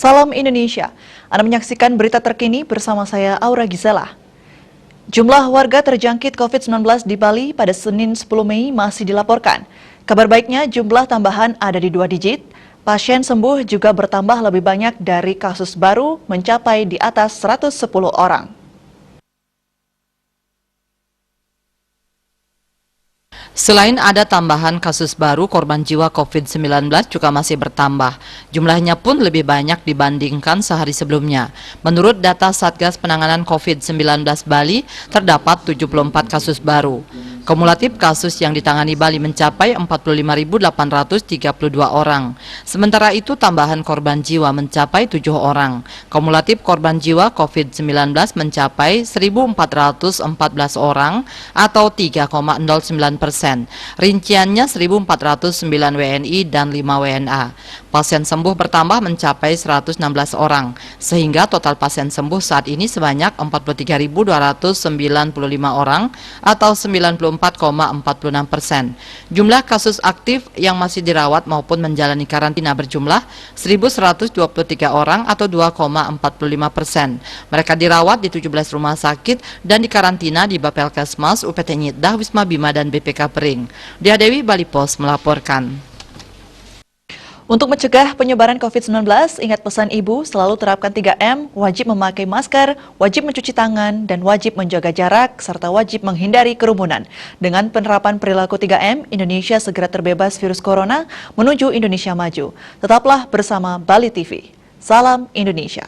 Salam Indonesia. Anda menyaksikan berita terkini bersama saya Aura Gisela. Jumlah warga terjangkit COVID-19 di Bali pada Senin 10 Mei masih dilaporkan. Kabar baiknya jumlah tambahan ada di 2 digit. Pasien sembuh juga bertambah lebih banyak dari kasus baru mencapai di atas 110 orang. Selain ada tambahan kasus baru, korban jiwa COVID-19 juga masih bertambah. Jumlahnya pun lebih banyak dibandingkan sehari sebelumnya. Menurut data Satgas Penanganan COVID-19 Bali, terdapat 74 kasus baru. Kumulatif kasus yang ditangani Bali mencapai 45.832 orang. Sementara itu tambahan korban jiwa mencapai 7 orang. Kumulatif korban jiwa COVID-19 mencapai 1.414 orang atau 3,09%. Rinciannya 1.409 WNI dan 5 WNA. Pasien sembuh bertambah mencapai 116 orang, sehingga total pasien sembuh saat ini sebanyak 43.295 orang atau 94,46%. Jumlah kasus aktif yang masih dirawat maupun menjalani karantina berjumlah 1.123 orang atau 2,45%. Mereka dirawat di 17 rumah sakit dan dikarantina di Bapelkesmas, UPT Nyidah, Wisma Bima, dan BPK Pering. Dia Dewi, Bali Pos melaporkan. Untuk mencegah penyebaran COVID-19, ingat pesan Ibu, selalu terapkan 3M, wajib memakai masker, wajib mencuci tangan, dan wajib menjaga jarak, serta wajib menghindari kerumunan. Dengan penerapan perilaku 3M, Indonesia segera terbebas virus corona menuju Indonesia maju. Tetaplah bersama Bali TV. Salam Indonesia.